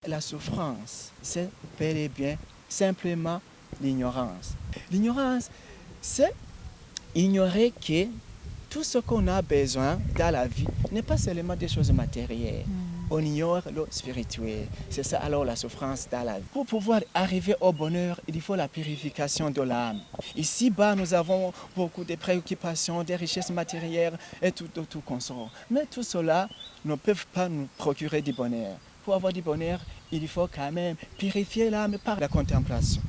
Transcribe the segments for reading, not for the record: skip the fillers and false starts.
La souffrance, c'est bel et bien simplement l'ignorance. L'ignorance, c'est ignorer que tout ce qu'on a besoin dans la vie n'est pas seulement des choses matérielles. On ignore le spirituel. C'est ça alors la souffrance dans la vie. Pour pouvoir arriver au bonheur, il faut la purification de l'âme. Ici-bas, nous avons beaucoup de préoccupations, des richesses matérielles et tout consort. Mais tout cela ne peut pas nous procurer du bonheur. Pour avoir du bonheur, il faut quand même purifier l'âme par la contemplation.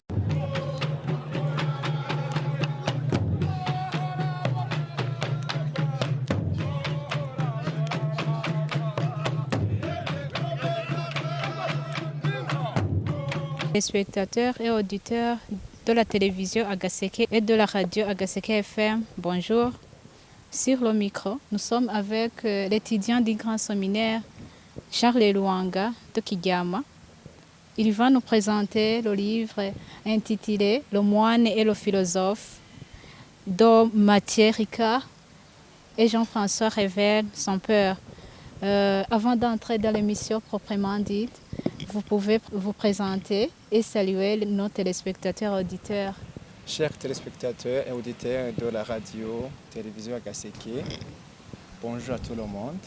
Les spectateurs et auditeurs de la télévision Agaseke et de la radio Agaseke FM, bonjour. Sur le micro, nous sommes avec l'étudiant du grand séminaire Charles Luanga de Kigama. Il va nous présenter le livre intitulé Le moine et le philosophe de Mathieu Ricard et Jean-François Revel, son père. Avant d'entrer dans l'émission proprement dite, vous pouvez vous présenter et saluer nos téléspectateurs auditeurs. Chers téléspectateurs et auditeurs de la radio, télévision Agaseke, bonjour à tout le monde.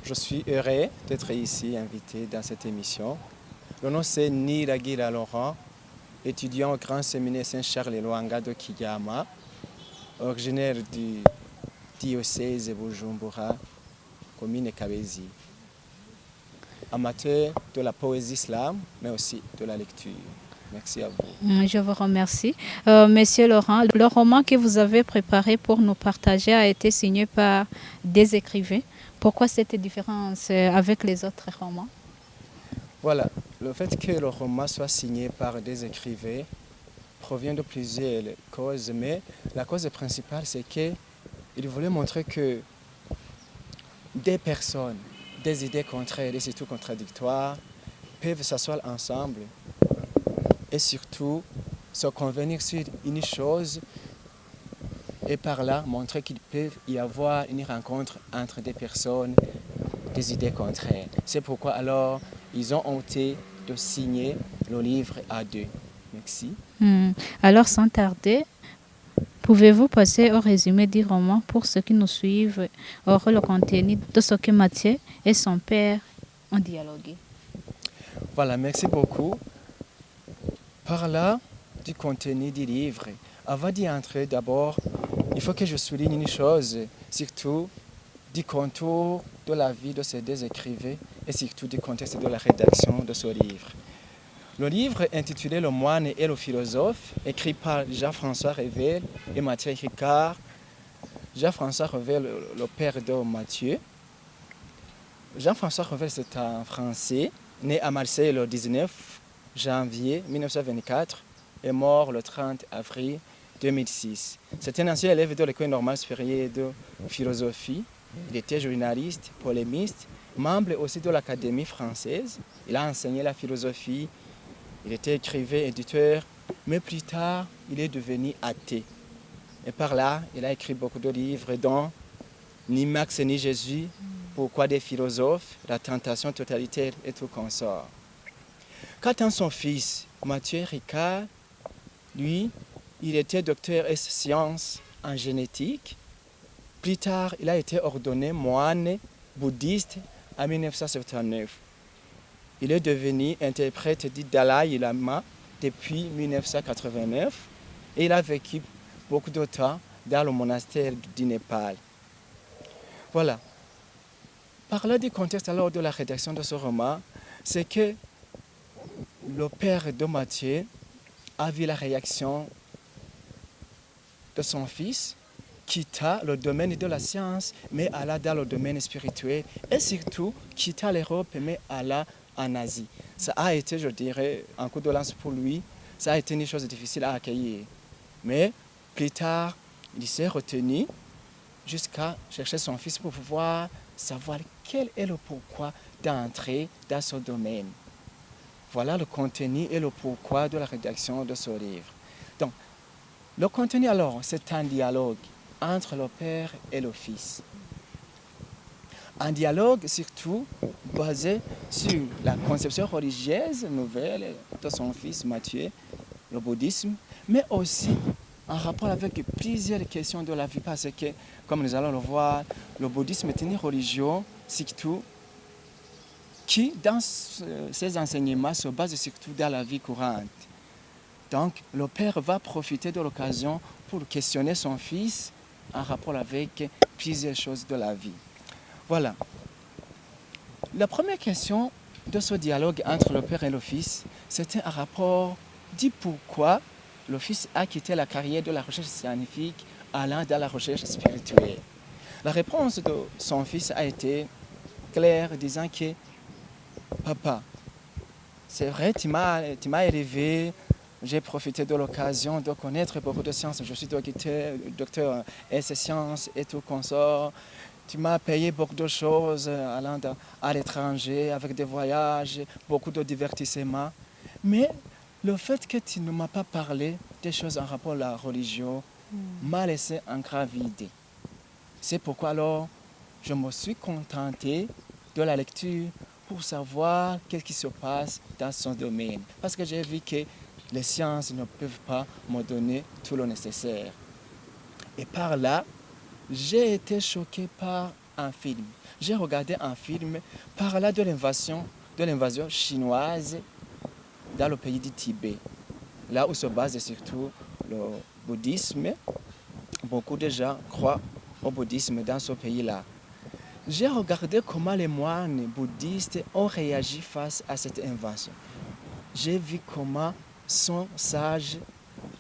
Je suis heureux d'être ici invité dans cette émission. Le nom c'est Niragira Laurent, étudiant au Grand Séminaire Saint-Charles Luanga de Kigama, originaire du diocèse de Bujumbura, commune Kabezi. Amateur de la poésie islam, mais aussi de la lecture. Merci à vous. Je vous remercie. Monsieur Laurent, le roman que vous avez préparé pour nous partager a été signé par des écrivains. Pourquoi cette différence avec les autres romans? Voilà, le fait que le roman soit signé par des écrivains provient de plusieurs causes, mais la cause principale, c'est qu'il voulait montrer que des personnes, des idées contraires et surtout contradictoires peuvent s'asseoir ensemble et surtout se convenir sur une chose et par là montrer qu'il peut y avoir une rencontre entre des personnes, des idées contraires. C'est pourquoi alors ils ont tenté de signer le livre à deux. Merci. Alors sans tarder, pouvez-vous passer au résumé du roman pour ceux qui nous suivent, or le contenu de ce que Mathieu et son père ont dialogué? Voilà, merci beaucoup. Par là, du contenu du livre, avant d'y entrer d'abord, il faut que je souligne une chose, surtout du contour de la vie de ces deux écrivains et surtout du contexte de la rédaction de ce livre. Le livre intitulé Le moine et le philosophe, écrit par Jean-François Revel et Mathieu Ricard. Jean-François Revel, le père de Mathieu. Jean-François Revel, c'est un Français, né à Marseille le 19 janvier 1924 et mort le 30 avril 2006. C'est un ancien élève de l'École normale supérieure de philosophie. Il était journaliste, polémiste, membre aussi de l'Académie française. Il a enseigné la philosophie, il était écrivain, éditeur, mais plus tard, il est devenu athée. Et par là, il a écrit beaucoup de livres, dont Ni Marx ni Jésus, Pourquoi des philosophes, La tentation totalitaire et tout consort. Quant à son fils, Mathieu Ricard, lui, il était docteur en sciences en génétique. Plus tard, il a été ordonné moine bouddhiste en 1979. Il est devenu interprète du Dalai Lama depuis 1989 et il a vécu beaucoup de temps dans le monastère du Népal. Voilà. Parler du contexte alors de la rédaction de ce roman, c'est que le père de Mathieu a vu la réaction de son fils, quitta le domaine de la science, mais alla dans le domaine spirituel, et surtout quitta l'Europe, mais alla en Asie. Ça a été, je dirais, un coup de lance pour lui, ça a été une chose difficile à accueillir. Mais plus tard, il s'est retenu jusqu'à chercher son fils pour pouvoir savoir quel est le pourquoi d'entrer dans ce domaine. Voilà le contenu et le pourquoi de la rédaction de ce livre. Donc, le contenu alors, c'est un dialogue entre le père et le fils. Un dialogue surtout basé sur la conception religieuse nouvelle de son fils Matthieu, le bouddhisme, mais aussi en rapport avec plusieurs questions de la vie, parce que, comme nous allons le voir, le bouddhisme est une religion surtout qui, dans ses enseignements, se base surtout dans la vie courante. Donc, le père va profiter de l'occasion pour questionner son fils en rapport avec plusieurs choses de la vie. Voilà. La première question de ce dialogue entre le père et le fils, c'était un rapport du pourquoi le fils a quitté la carrière de la recherche scientifique allant dans la recherche spirituelle. La réponse de son fils a été claire, disant que « Papa, c'est vrai, tu m'as élevé, j'ai profité de l'occasion de connaître beaucoup de sciences. Je suis docteur en sciences et tout consort. Tu m'as payé beaucoup de choses allant à l'étranger, avec des voyages, beaucoup de divertissements. Mais le fait que tu ne m'as pas parlé des choses en rapport à la religion m'a laissé un grave vide. C'est pourquoi alors je me suis contenté de la lecture pour savoir qu'est-ce qui se passe dans son domaine. Parce que j'ai vu que les sciences ne peuvent pas me donner tout le nécessaire. Et par là, j'ai été choqué par un film. J'ai regardé un film parlant de l'invasion chinoise dans le pays du Tibet, là où se base surtout le bouddhisme. Beaucoup de gens croient au bouddhisme dans ce pays-là. J'ai regardé comment les moines bouddhistes ont réagi face à cette invasion. J'ai vu comment sont sages,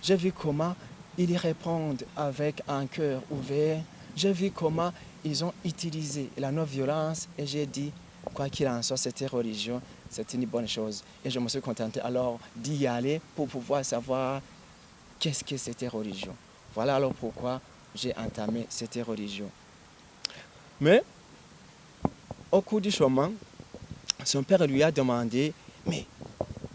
j'ai vu comment ils répondent avec un cœur ouvert, j'ai vu comment ils ont utilisé la non-violence et j'ai dit, quoi qu'il en soit, cette religion, c'est une bonne chose. Et je me suis contenté alors d'y aller pour pouvoir savoir qu'est-ce que cette religion. Voilà alors pourquoi j'ai entamé cette religion. Mais, au cours du chemin, son père lui a demandé, mais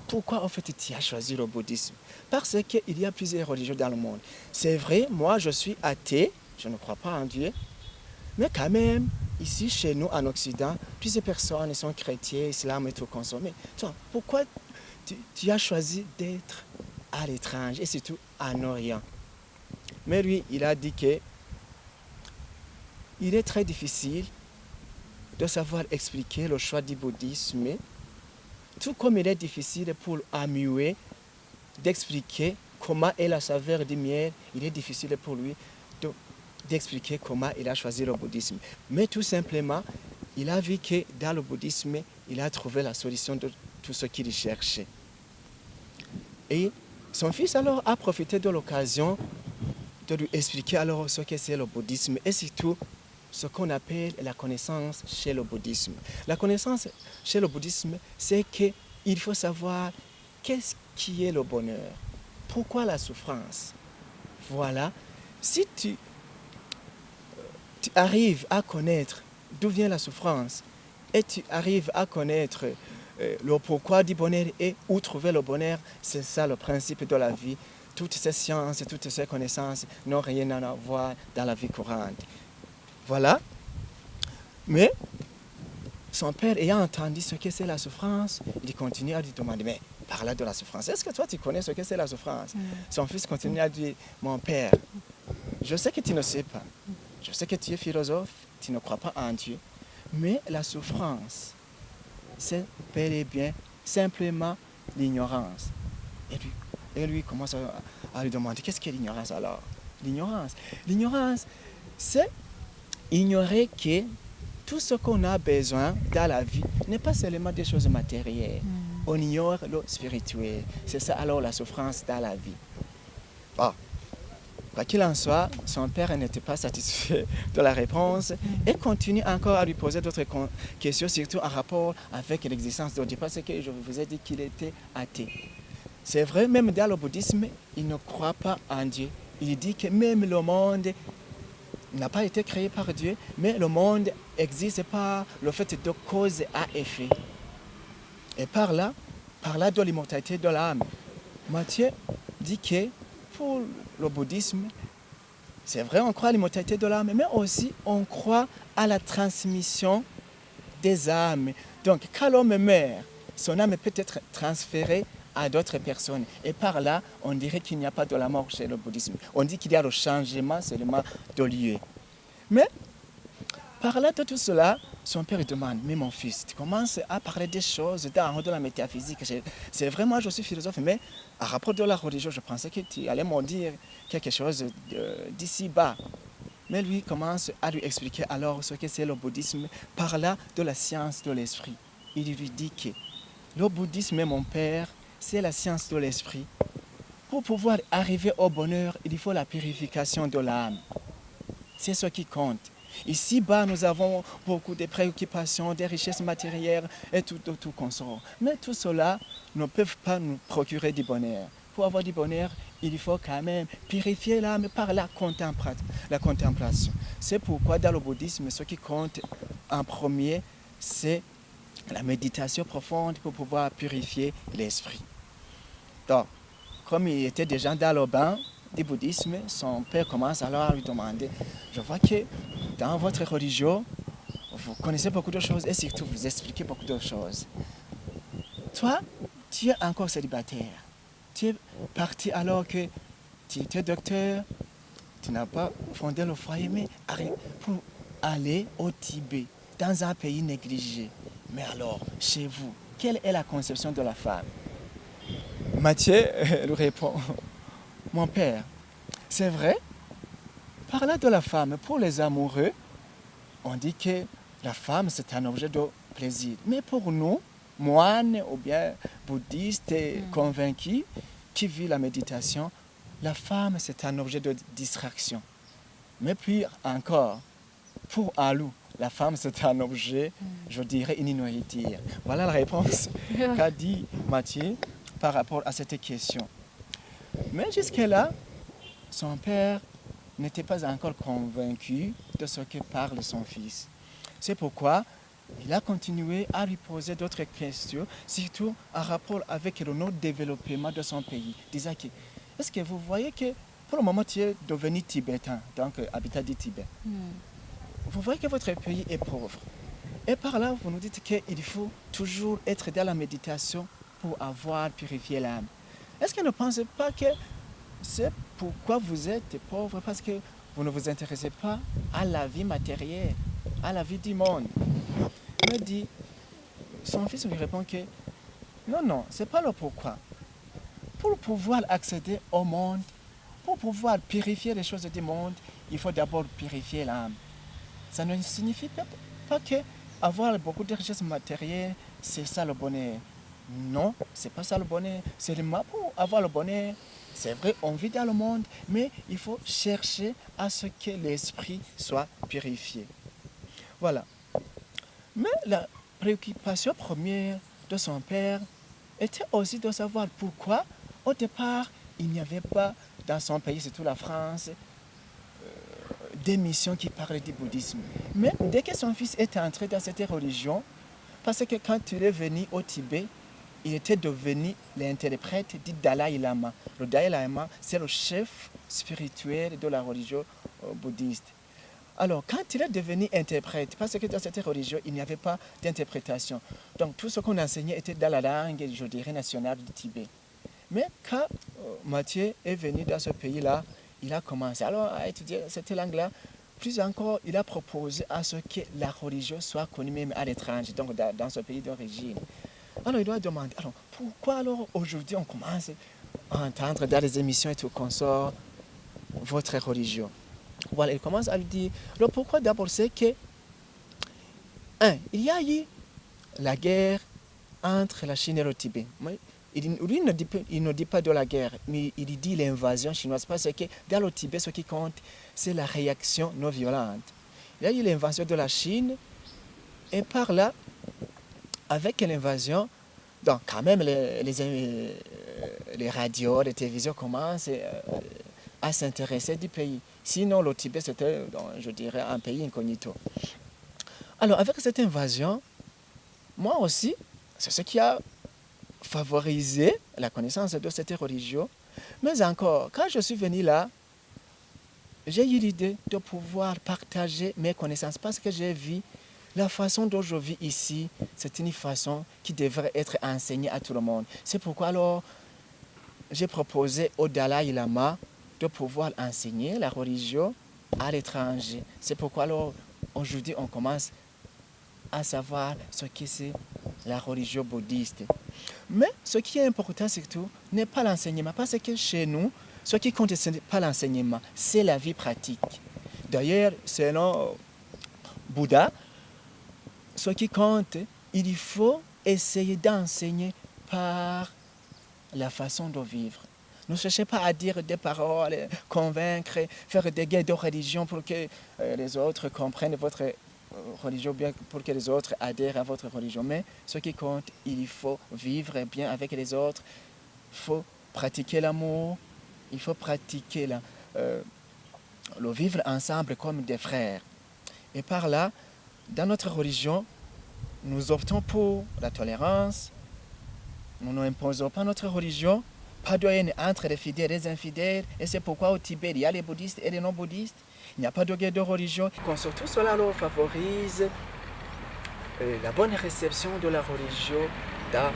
pourquoi en fait tu as choisi le bouddhisme? Parce qu'il y a plusieurs religions dans le monde. C'est vrai, moi je suis athée, je ne crois pas en Dieu, mais quand même, ici chez nous en Occident, plusieurs personnes sont chrétiens, islam et tout consommé. Toi, pourquoi tu as choisi d'être à l'étranger et surtout en Orient? Mais lui, il a dit que il est très difficile de savoir expliquer le choix du bouddhisme, tout comme il est difficile pour Amue d'expliquer comment est la saveur du miel, il est difficile pour lui d'expliquer comment il a choisi le bouddhisme. Mais tout simplement, il a vu que dans le bouddhisme, il a trouvé la solution de tout ce qu'il cherchait. Et son fils alors a profité de l'occasion de lui expliquer alors ce que c'est le bouddhisme et surtout ce qu'on appelle la connaissance chez le bouddhisme. La connaissance chez le bouddhisme, c'est qu'il faut savoir qu'est-ce qui est le bonheur, pourquoi la souffrance. Voilà, si tu arrives à connaître d'où vient la souffrance et tu arrives à connaître le pourquoi du bonheur et où trouver le bonheur, c'est ça le principe de la vie. Toutes ces sciences, toutes ces connaissances n'ont rien à voir dans la vie courante. Voilà. Mais son père ayant entendu ce que c'est la souffrance, il continue à lui demander, mais parle de la souffrance. Est-ce que toi tu connais ce que c'est la souffrance? Son fils continue à dire, mon père, je sais que tu ne sais pas. Je sais que tu es philosophe, tu ne crois pas en Dieu. Mais la souffrance, c'est bel et bien simplement l'ignorance. Et lui commence à lui demander, qu'est-ce qu'est l'ignorance alors? L'ignorance, c'est ignorer que tout ce qu'on a besoin dans la vie n'est pas seulement des choses matérielles. On ignore le spirituel. C'est ça alors la souffrance dans la vie. Bon. Quoi qu'il en soit, son père n'était pas satisfait de la réponse et continue encore à lui poser d'autres questions, surtout en rapport avec l'existence de Dieu, parce que je vous ai dit qu'il était athée. C'est vrai, même dans le bouddhisme, il ne croit pas en Dieu. Il dit que même le monde n'a pas été créé par Dieu, mais le monde existe par le fait de cause à effet. Et par là de l'immortalité de l'âme. Matthieu dit que pour le bouddhisme, c'est vrai, on croit à l'immortalité de l'âme, mais aussi on croit à la transmission des âmes. Donc, quand l'homme meurt, son âme peut être transférée à d'autres personnes. Et par là, on dirait qu'il n'y a pas de la mort chez le bouddhisme. On dit qu'il y a le changement seulement de lieu. Mais, par là de tout cela, son père lui demande, mais mon fils, tu commences à parler des choses de la métaphysique. C'est vraiment, je suis philosophe, mais à rapport de la religion, je pensais que tu allais m'en dire quelque chose d'ici bas. Mais lui commence à lui expliquer alors ce que c'est le bouddhisme par là de la science de l'esprit. Il lui dit que le bouddhisme, mon père, c'est la science de l'esprit. Pour pouvoir arriver au bonheur, il faut la purification de l'âme. C'est ce qui compte. Ici-bas, nous avons beaucoup de préoccupations, des richesses matérielles et tout consort. Mais tout cela ne peut pas nous procurer du bonheur. Pour avoir du bonheur, il faut quand même purifier l'âme par la contemplation. C'est pourquoi dans le bouddhisme, ce qui compte en premier, c'est la méditation profonde pour pouvoir purifier l'esprit. Donc, comme il était déjà dans le bain du bouddhisme, son père commence alors à lui demander, je vois que dans votre religion, vous connaissez beaucoup de choses et surtout vous expliquez beaucoup de choses. Toi, tu es encore célibataire. Tu es parti alors que tu étais docteur, tu n'as pas fondé le foyer, mais pour aller au Tibet, dans un pays négligé. Mais alors, chez vous, quelle est la conception de la femme? Matthieu lui répond, mon père, c'est vrai, par là de la femme, pour les amoureux, on dit que la femme c'est un objet de plaisir. Mais pour nous, moines ou bien bouddhistes convaincus qui vivent la méditation, la femme c'est un objet de distraction. Mais puis encore, pour Alou, la femme c'est un objet, je dirais, une nourriture. Voilà la réponse qu'a dit Matthieu par rapport à cette question. Mais jusque-là, son père n'était pas encore convaincu de ce que parle son fils. C'est pourquoi il a continué à lui poser d'autres questions, surtout en rapport avec le non-développement de son pays. Disant que, est-ce que vous voyez que pour le moment tu es devenu tibétain, donc habitat du Tibet. Vous voyez que votre pays est pauvre. Et par là, vous nous dites qu'il faut toujours être dans la méditation pour avoir purifié l'âme. Est-ce que vous ne pensez pas que c'est pourquoi vous êtes pauvre? Parce que vous ne vous intéressez pas à la vie matérielle, à la vie du monde. Il me dit, son fils lui répond que non, ce n'est pas le pourquoi. Pour pouvoir accéder au monde, pour pouvoir purifier les choses du monde, il faut d'abord purifier l'âme. Ça ne signifie pas que avoir beaucoup de richesses matérielles, c'est ça le bonheur. Non, c'est pas ça le bonheur. Seulement pour avoir le bonheur, c'est vrai, on vit dans le monde, mais il faut chercher à ce que l'esprit soit purifié. Voilà. Mais la préoccupation première de son père était aussi de savoir pourquoi, au départ, il n'y avait pas dans son pays, surtout la France, des missions qui parlaient du bouddhisme. Mais dès que son fils est entré dans cette religion, parce que quand il est venu au Tibet, il était devenu l'interprète du Dalai Lama. Le Dalai Lama, c'est le chef spirituel de la religion bouddhiste. Alors, quand il est devenu interprète, parce que dans cette religion, il n'y avait pas d'interprétation. Donc, tout ce qu'on enseignait était dans la langue, je dirais, nationale du Tibet. Mais quand Matthieu est venu dans ce pays-là, il a commencé alors à étudier cette langue-là. Plus encore, il a proposé à ce que la religion soit connue même à l'étranger, donc dans ce pays d'origine. Alors, il doit demander, alors, pourquoi alors aujourd'hui on commence à entendre dans les émissions et tout consort votre religion? Voilà, il commence à lui dire, le pourquoi d'abord c'est que, il y a eu la guerre entre la Chine et le Tibet. Lui, il ne dit pas de la guerre, mais il dit l'invasion chinoise, parce que dans le Tibet, ce qui compte, c'est la réaction non violente. Il y a eu l'invasion de la Chine, et par là, avec l'invasion, donc quand même les radios, les télévisions commencent à s'intéresser du pays. Sinon, le Tibet, c'était, je dirais, un pays incognito. Alors, avec cette invasion, moi aussi, c'est ce qui a favorisé la connaissance de cette religion. Mais encore, quand je suis venu là, j'ai eu l'idée de pouvoir partager mes connaissances parce que j'ai vu La façon dont je vis ici, c'est une façon qui devrait être enseignée à tout le monde. C'est pourquoi alors j'ai proposé au Dalai Lama de pouvoir enseigner la religion à l'étranger. C'est pourquoi alors aujourd'hui on commence à savoir ce que c'est la religion bouddhiste. Mais ce qui est important surtout n'est pas l'enseignement, parce que chez nous, ce qui compte, ce n'est pas l'enseignement, c'est la vie pratique. D'ailleurs, selon Bouddha, ce qui compte, il faut essayer d'enseigner par la façon de vivre. Ne cherchez pas à dire des paroles, convaincre, faire des guerres de religion pour que les autres comprennent votre religion, bien pour que les autres adhèrent à votre religion. Mais ce qui compte, il faut vivre bien avec les autres, il faut pratiquer l'amour, il faut pratiquer le vivre ensemble comme des frères. Et par là, dans notre religion, nous optons pour la tolérance, nous n'imposons pas notre religion, pas de haine entre les fidèles et les infidèles, et c'est pourquoi au Tibet, il y a les bouddhistes et les non-bouddhistes. Il n'y a pas de guerre de religion. Surtout cela alors favorise la bonne réception de la religion dans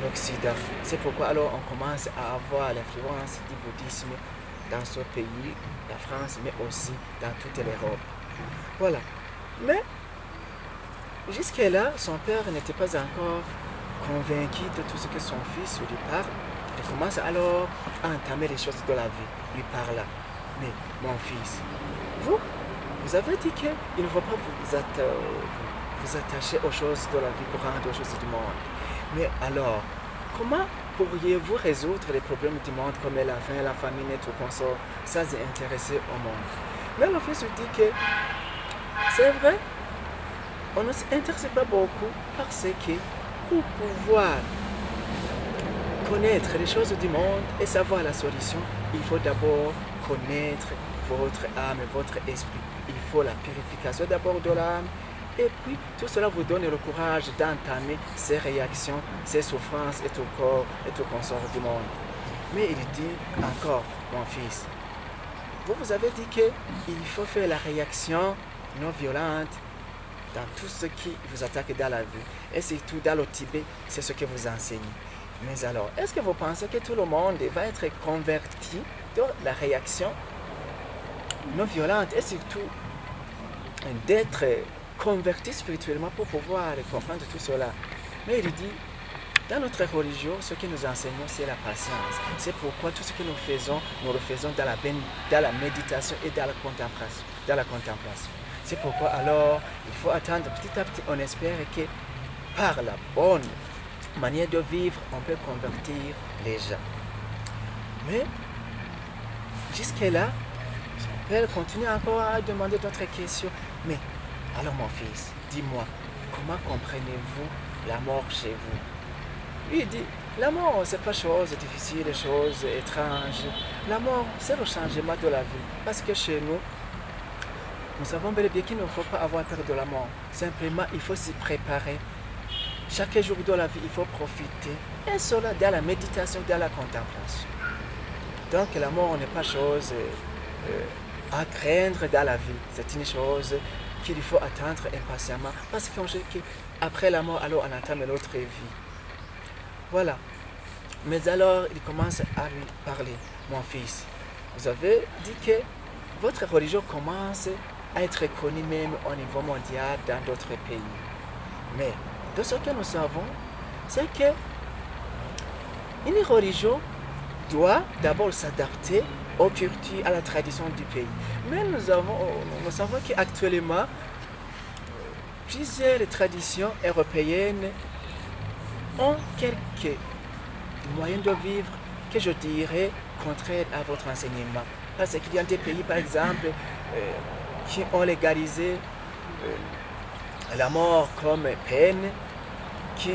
l'Occident. C'est pourquoi alors on commence à avoir l'influence du bouddhisme dans ce pays, la France, mais aussi dans toute l'Europe. Voilà. Mais jusque-là, son père n'était pas encore convaincu de tout ce que son fils lui parle. Il commence alors à entamer les choses de la vie, lui parla. Mais mon fils, vous avez dit qu'il ne faut pas vous attacher aux choses de la vie pour rendre aux choses du monde. Mais alors, comment pourriez-vous résoudre les problèmes du monde comme la faim, la famine et tout consort sans s'intéresser au monde? Mais le fils dit que c'est vrai, on ne s'intéresse pas beaucoup parce que pour pouvoir connaître les choses du monde et savoir la solution, il faut d'abord connaître votre âme et votre esprit. Il faut la purification d'abord de l'âme et puis tout cela vous donne le courage d'entamer ces réactions, ces souffrances et tout corps et tout consort du monde. Mais il dit encore, mon fils, vous avez dit qu'il faut faire la réaction non violente dans tout ce qui vous attaque dans la vie. Et surtout dans le Tibet, c'est ce que vous enseignez. Mais alors, est-ce que vous pensez que tout le monde va être converti dans la réaction non violente et surtout d'être converti spirituellement pour pouvoir comprendre tout cela? Mais il dit, dans notre religion, ce que nous enseignons, c'est la patience. C'est pourquoi tout ce que nous le faisons dans la méditation et dans la contemplation. C'est pourquoi alors, il faut attendre petit à petit, on espère que par la bonne manière de vivre, on peut convertir les gens. Mais, jusque-là, son père continue encore à demander d'autres questions. Mais, alors mon fils, dis-moi, comment comprenez-vous la mort chez vous? Lui, il dit, la mort, c'est pas chose difficile, chose étrange. La mort, c'est le changement de la vie. Parce que chez nous, nous savons bel et bien qu'il ne faut pas avoir peur de la mort. Simplement, il faut s'y préparer. Chaque jour de la vie, il faut profiter. Et cela dans la méditation, dans la contemplation. Donc, la mort n'est pas chose à craindre dans la vie. C'est une chose qu'il faut attendre impatiemment. Parce qu'on sait qu'après la mort, alors on entame notre vie. Voilà. Mais alors, il commence à lui parler. Mon fils, vous avez dit que votre religion commence à être connue même au niveau mondial dans d'autres pays. Mais de ce que nous savons, c'est que une religion doit d'abord s'adapter aux cultures, à la tradition du pays. Mais nous savons qu'actuellement, plusieurs traditions européennes ont quelques moyens de vivre que je dirais contraires à votre enseignement. Parce qu'il y a des pays, par exemple, qui ont légalisé la mort comme peine, qui,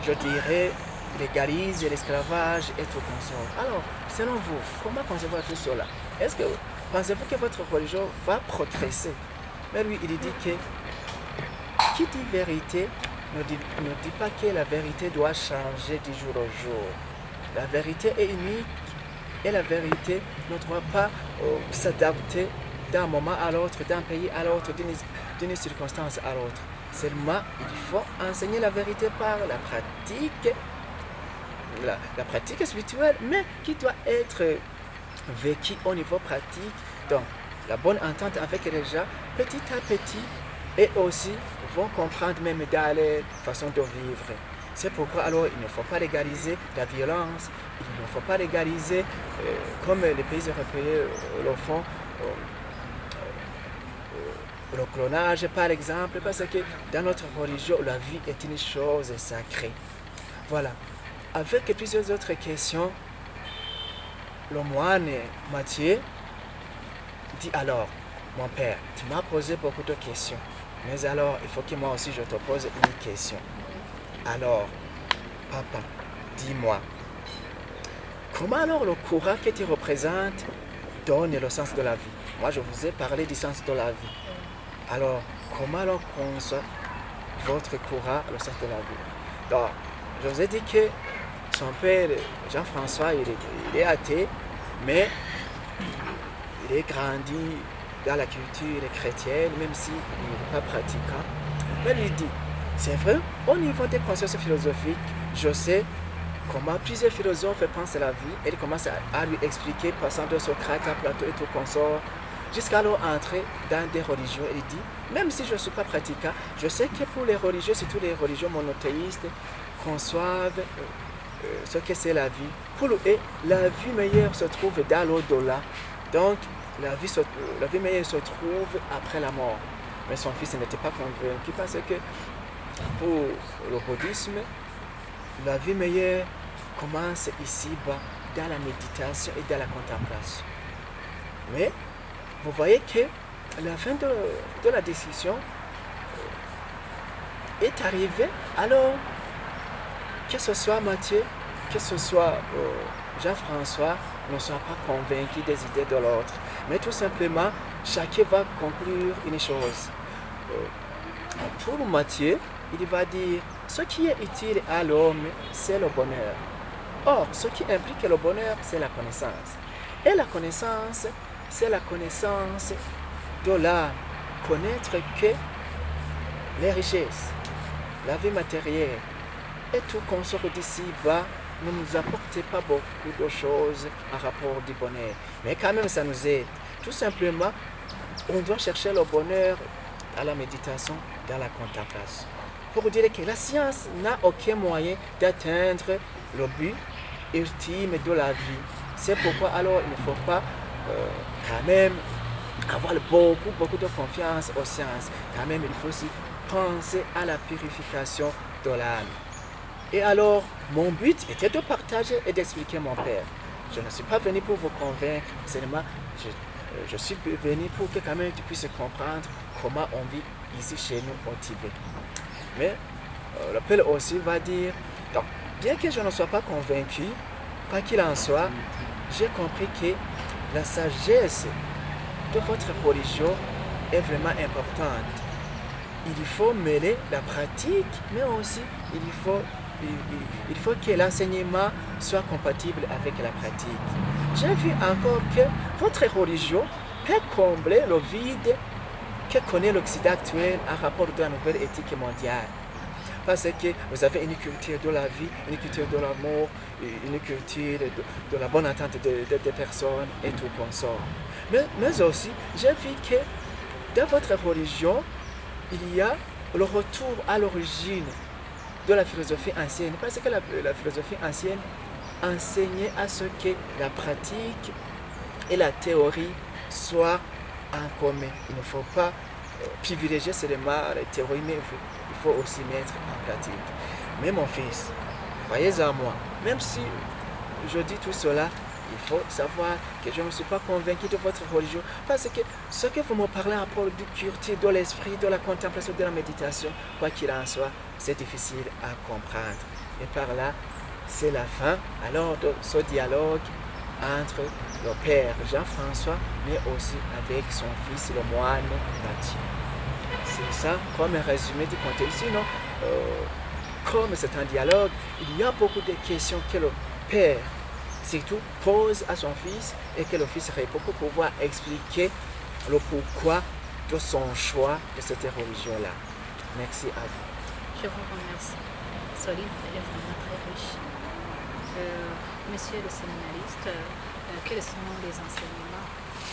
je dirais, légalise l'esclavage et tout consort. Alors, selon vous, comment concevez-vous tout cela? Est-ce que pensez-vous que votre religion va progresser? Mais lui, il dit que qui dit vérité ne dit pas que la vérité doit changer du jour au jour. La vérité est unique et la vérité ne doit pas s'adapter d'un moment à l'autre, d'un pays à l'autre, d'une circonstance à l'autre. Seulement, il faut enseigner la vérité par la pratique, la pratique spirituelle, mais qui doit être vécue au niveau pratique. Donc, la bonne entente avec les gens, petit à petit, et aussi vont comprendre même dans leur façon de vivre. C'est pourquoi alors il ne faut pas légaliser la violence, il ne faut pas légaliser comme les pays européens le font, le clonage par exemple, parce que dans notre religion, la vie est une chose sacrée. Voilà. Avec plusieurs autres questions, le moine Matthieu dit alors, mon père, tu m'as posé beaucoup de questions, mais alors il faut que moi aussi je te pose une question. Alors, papa, dis-moi, comment alors le courant que tu représentes donne le sens de la vie? Moi, je vous ai parlé du sens de la vie. Alors, comment alors conçoit votre courant le sens de la vie? Donc, je vous ai dit que son père, Jean-François, il est athée, mais il est grandi dans la culture chrétienne, même s'il n'est pas pratiquant. Mais il dit, c'est vrai, au niveau des consciences philosophiques, je sais comment plusieurs philosophes pensent la vie et ils commencent à lui expliquer, passant de Socrate à Platon et tout consort, jusqu'à leur entrer dans des religions. Il dit, même si je ne suis pas pratiquant, je sais que pour les religieux, surtout les religions monothéistes, conçoivent ce que c'est la vie. Pour eux, la vie meilleure se trouve dans l'au-delà. Donc, la vie meilleure se trouve après la mort. Mais son fils n'était pas convaincu parce que pour le bouddhisme, la vie meilleure commence ici-bas, dans la méditation et dans la contemplation. Mais vous voyez que la fin de la discussion est arrivée. Alors, que ce soit Matthieu, que ce soit Jean-François, ne soient pas convaincus des idées de l'autre. Mais tout simplement, chacun va conclure une chose. Pour Matthieu, il va dire, ce qui est utile à l'homme, c'est le bonheur. Or, ce qui implique le bonheur, c'est la connaissance. Et la connaissance, c'est la connaissance de l'âme. Connaître que les richesses, la vie matérielle et tout consort d'ici-bas ne nous apporte pas beaucoup de choses en rapport du bonheur. Mais quand même, ça nous aide. Tout simplement, on doit chercher le bonheur à la méditation, dans la contemplation. Pour dire que la science n'a aucun moyen d'atteindre le but ultime de la vie. C'est pourquoi alors il ne faut pas quand même avoir beaucoup de confiance aux sciences. Quand même, il faut aussi penser à la purification de l'âme. Et alors, mon but était de partager et d'expliquer mon père. Je ne suis pas venu pour vous convaincre, seulement je suis venu pour que quand même tu puisses comprendre comment on vit ici chez nous au Tibet. Mais le père aussi va dire, donc, bien que je ne sois pas convaincu, quoi qu'il en soit, j'ai compris que la sagesse de votre religion est vraiment importante. Il faut mêler la pratique, mais aussi il faut que l'enseignement soit compatible avec la pratique. J'ai vu encore que votre religion peut combler le vide que connaît l'Occident actuel en rapport de la nouvelle éthique mondiale. Parce que vous avez une culture de la vie, une culture de l'amour, une culture de la bonne entente des personnes et tout consort. Mais aussi, j'ai vu que dans votre religion, il y a le retour à l'origine de la philosophie ancienne. Parce que la philosophie ancienne enseignait à ce que la pratique et la théorie soient en commun. Il ne faut pas privilégier seulement la théorie, mais il faut aussi mettre en pratique. Mais mon fils, croyez en moi, même si je dis tout cela, il faut savoir que je ne suis pas convaincu de votre religion, parce que ce que vous me parlez à propos du culture, de l'esprit, de la contemplation, de la méditation, quoi qu'il en soit, c'est difficile à comprendre. Et par là, c'est la fin alors de ce dialogue entre le père Jean-François, mais aussi avec son fils, le moine Matthieu. C'est ça, comme un résumé du contenu. Sinon, comme c'est un dialogue, il y a beaucoup de questions que le père surtout pose à son fils et que le fils répond pour pouvoir expliquer le pourquoi de son choix de cette religion-là. Merci à vous. Je vous remercie. Ce livre est vraiment très riche. Monsieur le séminariste, quels sont les enseignements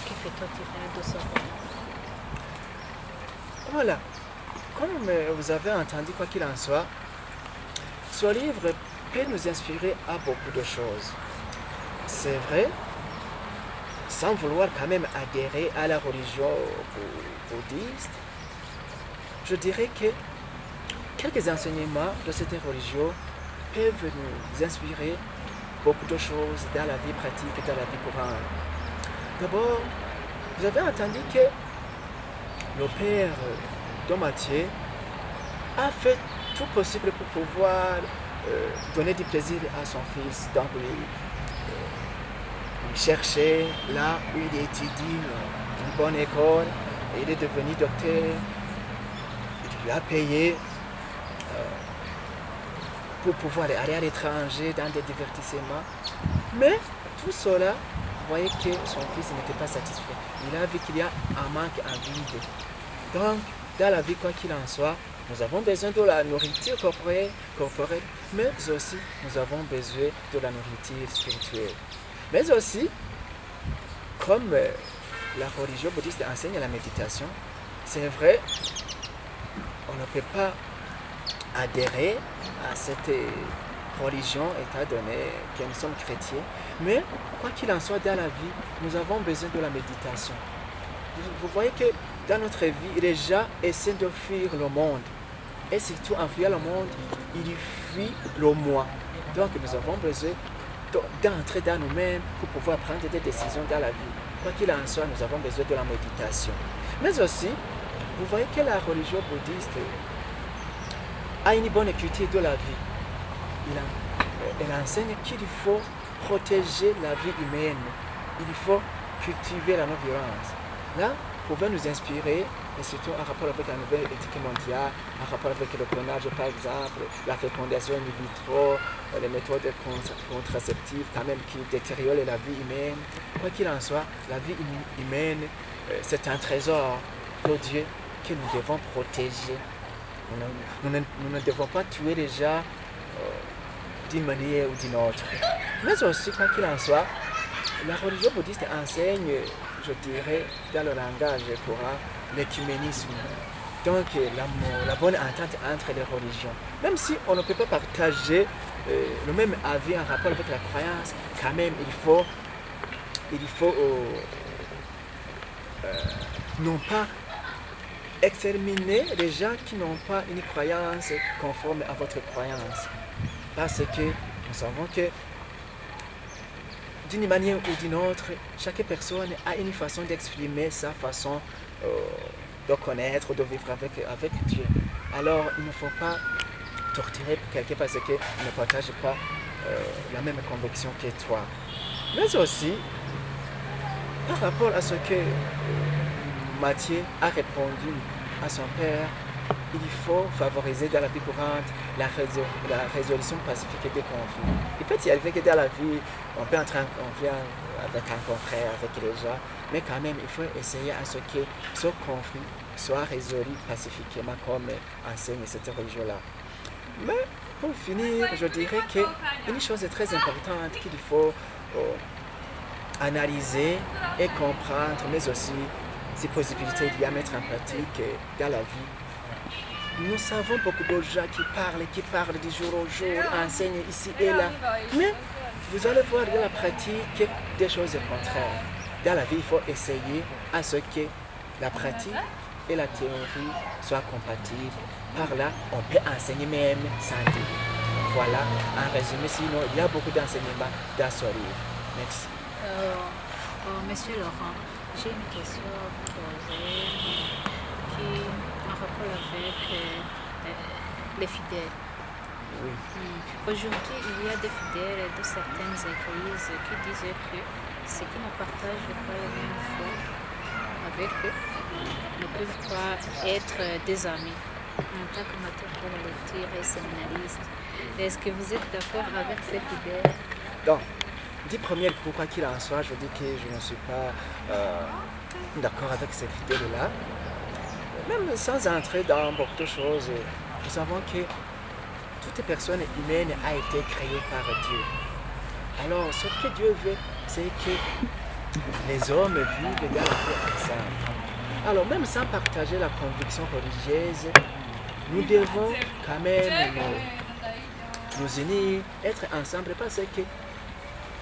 qui fait-on tirer de ce roman? Voilà. Comme vous avez entendu, quoi qu'il en soit, ce livre peut nous inspirer à beaucoup de choses. C'est vrai, sans vouloir quand même adhérer à la religion bouddhiste, je dirais que quelques enseignements de cette religion peuvent nous inspirer beaucoup de choses dans la vie pratique et dans la vie courante. D'abord, vous avez entendu que le père de Matthieu a fait tout possible pour pouvoir donner du plaisir à son fils. Donc, il cherchait là où il étudie une bonne école, et il est devenu docteur. Il a payé pour pouvoir aller à l'étranger dans des divertissements. Mais tout cela, vous voyez que son fils n'était pas satisfait. Il a vu qu'il y a un manque, un vide. Donc, dans la vie, quoi qu'il en soit, nous avons besoin de la nourriture corporelle, mais aussi nous avons besoin de la nourriture spirituelle. Mais aussi, comme la religion bouddhiste enseigne la méditation, c'est vrai, on ne peut pas adhérer à cette religion étant donné que nous sommes chrétiens, mais quoi qu'il en soit dans la vie, nous avons besoin de la méditation. Vous voyez que dans notre vie, les gens essaient de fuir le monde. Et surtout en fuyant le monde, ils fuient le moi. Donc nous avons besoin d'entrer dans nous-mêmes pour pouvoir prendre des décisions dans la vie. Quoi qu'il en soit, nous avons besoin de la méditation. Mais aussi, vous voyez que la religion bouddhiste a une bonne culture de la vie. Elle enseigne qu'il faut protéger la vie humaine. Il faut cultiver la non-violence. Là, pouvait nous inspirer, et surtout en rapport avec la nouvelle éthique mondiale, en rapport avec le clonage par exemple, la fécondation in vitro, les méthodes contraceptives quand même qui détériorent la vie humaine. Quoi qu'il en soit, la vie humaine, c'est un trésor de Dieu que nous devons protéger. Nous ne devons pas tuer les gens d'une manière ou d'une autre. Mais aussi, quoi qu'il en soit, la religion bouddhiste enseigne, je dirais, dans le langage courant, l'écuménisme. Donc, la bonne entente entre les religions. Même si on ne peut pas partager le même avis en rapport avec la croyance, quand même, il faut non pas exterminer les gens qui n'ont pas une croyance conforme à votre croyance. Parce que nous savons que d'une manière ou d'une autre, chaque personne a une façon d'exprimer sa façon de connaître, de vivre avec Dieu. Alors, il ne faut pas torturer quelqu'un parce qu'il ne partage pas la même conviction que toi. Mais aussi, par rapport à ce que Matthieu a répondu à son père, il faut favoriser dans la vie courante la résolution pacifique des conflits. Il peut y arriver que dans la vie, on peut entrer en conflit avec un confrère, avec les gens, mais quand même, il faut essayer à ce que ce conflit soit résolu pacifiquement comme enseigne cette religion-là. Mais pour finir, je dirais qu'une chose très importante qu'il faut analyser et comprendre, mais aussi ces possibilités d'y mettre en pratique dans la vie. Nous savons beaucoup de gens qui parlent du jour au jour, enseignent ici et là. Mais vous allez voir dans la pratique des choses contraires. Dans la vie, il faut essayer à ce que la pratique et la théorie soient compatibles. Par là, on peut enseigner même sans dire. Voilà, en résumé, sinon, il y a beaucoup d'enseignements dans ce livre. Merci. Monsieur Laurent, j'ai une question à vous poser qui en rapport avec les fidèles. Oui. Aujourd'hui, il y a des fidèles de certaines églises qui disent que ceux qui ne partagent pas la même foi avec eux ne peuvent pas être des amis. En tant que maître pour la lecture et séminariste, est-ce que vous êtes d'accord avec cette idée? Donc, du premier coup, quoi qu'il en soit, je dis que je ne suis pas d'accord avec ces fidèles-là. même sans entrer dans beaucoup de choses, nous savons que toute personne humaine a été créée par Dieu. Alors, ce que Dieu veut, c'est que les hommes vivent dans la paix ensemble. Alors, même sans partager la conviction religieuse, nous devons quand même nous unir, être ensemble, parce que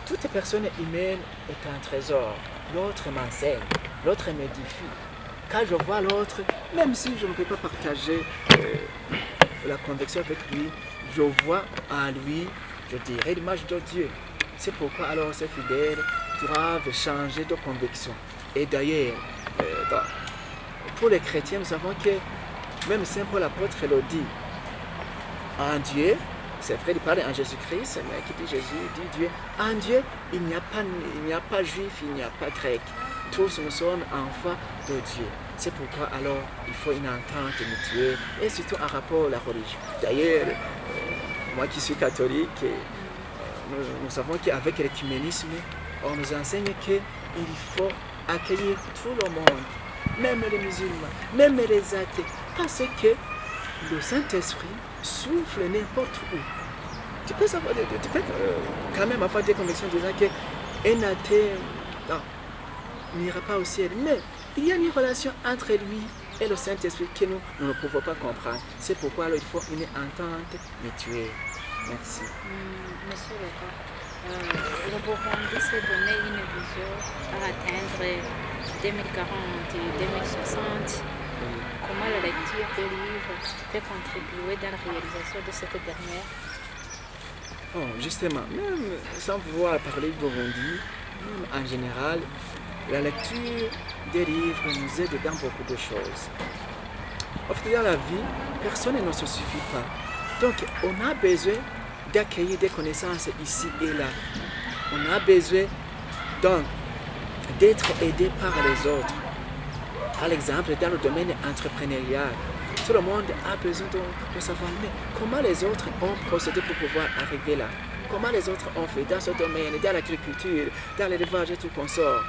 toute personne humaine est un trésor. L'autre m'enseigne, l'autre m'édifie. Quand je vois l'autre, même si je ne peux pas partager la conviction avec lui, je vois en lui, je dirais, l'image de Dieu. C'est pourquoi alors ces fidèles doivent changer de conviction. Et d'ailleurs, pour les chrétiens, nous savons que même Saint Paul l'apôtre le dit, en Dieu, c'est vrai, il parle en Jésus-Christ, mais qui dit Jésus, dit Dieu, en Dieu, il n'y a pas juif, il n'y a pas grec. Tous nous sommes enfants de Dieu. C'est pourquoi alors il faut une entente mutuelle et surtout en rapport à la religion. D'ailleurs, moi qui suis catholique, nous savons qu'avec l'écuménisme, on nous enseigne qu'il faut accueillir tout le monde, même les musulmans, même les athées, parce que le Saint-Esprit souffle n'importe où. Tu peux quand même avoir des convictions disant qu'un athée n'ira pas au ciel, mais il y a une relation entre lui et le Saint-Esprit que nous ne pouvons pas comprendre. C'est pourquoi alors, il faut une entente mutuelle. Merci. Monsieur le Burundi s'est donné une vision à atteindre 2040 et 2060. Comment la lecture des livres peut contribuer dans la réalisation de cette dernière? Justement, même sans vouloir parler du Burundi, même en général, la lecture des livres nous aide dans beaucoup de choses. En fait, dans la vie, personne ne se suffit pas. Donc, on a besoin d'accueillir des connaissances ici et là. On a besoin donc d'être aidé par les autres. Par exemple, dans le domaine entrepreneurial, tout le monde a besoin de savoir mais comment les autres ont procédé pour pouvoir arriver là. Comment les autres ont fait dans ce domaine, dans l'agriculture, dans l'élevage et tout consort.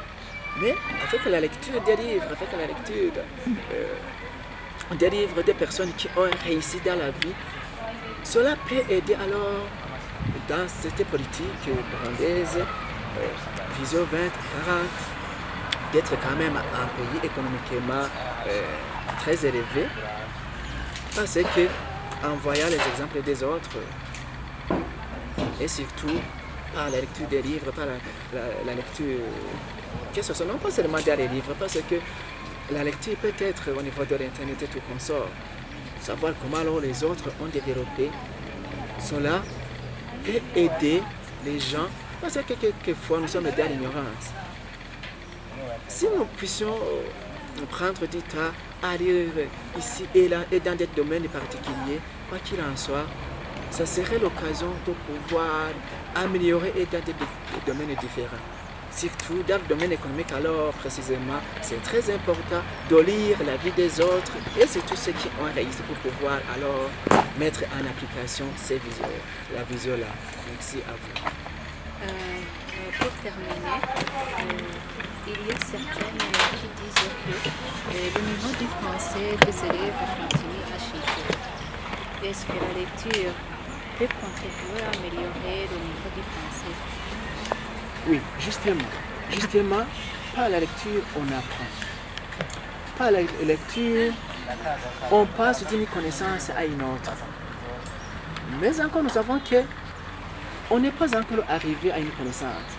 Mais avec la lecture des livres, avec la lecture des livres des personnes qui ont réussi dans la vie, cela peut aider alors dans cette politique burundaise, Vision 2040, d'être quand même un pays économiquement très élevé, parce que en voyant les exemples des autres, et surtout par la lecture des livres, par la lecture, que ce soit non pas seulement dans les livres, parce que la lecture peut être au niveau de l'internet et tout consort, savoir comment alors les autres ont développé, cela peut aider les gens, parce que quelquefois nous sommes dans l'ignorance. Si nous puissions prendre du temps à lire ici et là et dans des domaines particuliers, quoi qu'il en soit, ça serait l'occasion de pouvoir améliorer et dans des domaines différents. Surtout dans le domaine économique, alors précisément, c'est très important de lire la vie des autres et c'est tous ceux qui ont réussi pour pouvoir alors mettre en application ces visions, la vision-là. Merci à vous. Pour terminer, il y a certaines qui disent que le niveau du français des élèves continue à chuter. Est-ce que la lecture peut contribuer à améliorer le niveau du français? Oui, justement, par la lecture, on apprend. Par la lecture, on passe d'une connaissance à une autre. Mais encore, nous savons qu'on n'est pas encore arrivé à une connaissance.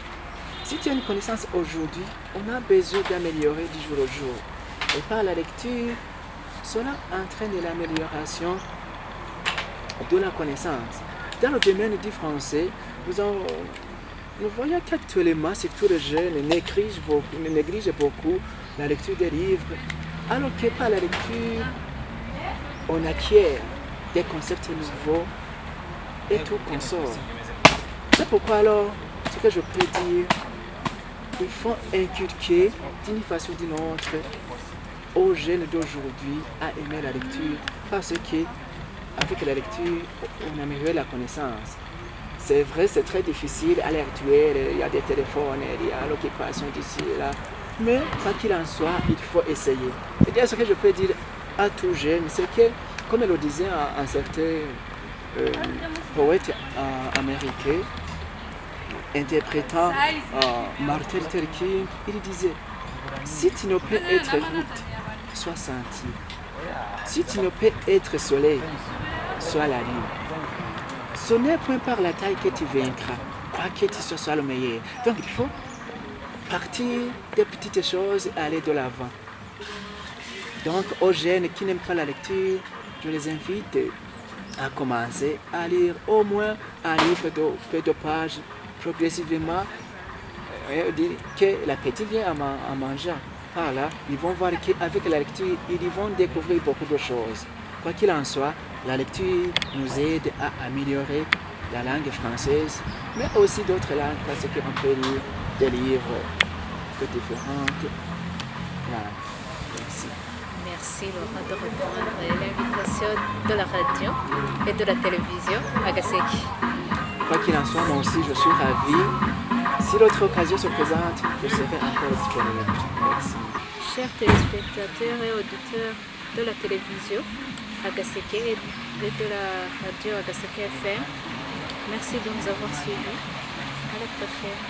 Si tu as une connaissance aujourd'hui, on a besoin d'améliorer du jour au jour. Et par la lecture, cela entraîne l'amélioration de la connaissance. Dans le domaine du français, nous voyons qu'actuellement, surtout les jeunes négligent beaucoup la lecture des livres, alors que par la lecture, on acquiert des concepts nouveaux et tout consort. C'est pourquoi alors, ce que je peux dire, il faut inculquer d'une façon ou d'une autre aux jeunes d'aujourd'hui à aimer la lecture, parce qu'avec la lecture, on améliore la connaissance. C'est vrai, c'est très difficile à l'heure actuelle, il y a des téléphones, il y a l'occupation d'ici et là. Mais quoi qu'il en soit, il faut essayer. Et bien, ce que je peux dire à tout jeune, c'est que, comme le disait un certain poète américain, interprétant Martin Luther King, il disait, si tu ne peux être route, sois sentier. Si tu ne peux être soleil, sois la lune. Ce n'est point par la taille que tu vaincras, quoique tu sois le meilleur. Donc il faut partir des petites choses et aller de l'avant. Donc aux jeunes qui n'aiment pas la lecture, je les invite à commencer à lire au moins un livre de peu de pages progressivement. Que la petite vient en mangeant. Par là, ils vont voir qu'avec la lecture, ils vont découvrir beaucoup de choses. Quoi qu'il en soit, la lecture nous aide à améliorer la langue française, mais aussi d'autres langues, parce qu'on peut lire des livres de différentes langues. Merci. Merci Laurent de répondre à l'invitation de la radio et de la télévision à Gaseki. Quoi qu'il en soit, moi aussi, je suis ravi. Si l'autre occasion se présente, je serai encore disponible. Merci. Chers téléspectateurs et auditeurs de la télévision Agaseke et de la radio Agaseke FM, merci de nous avoir suivis. À la prochaine.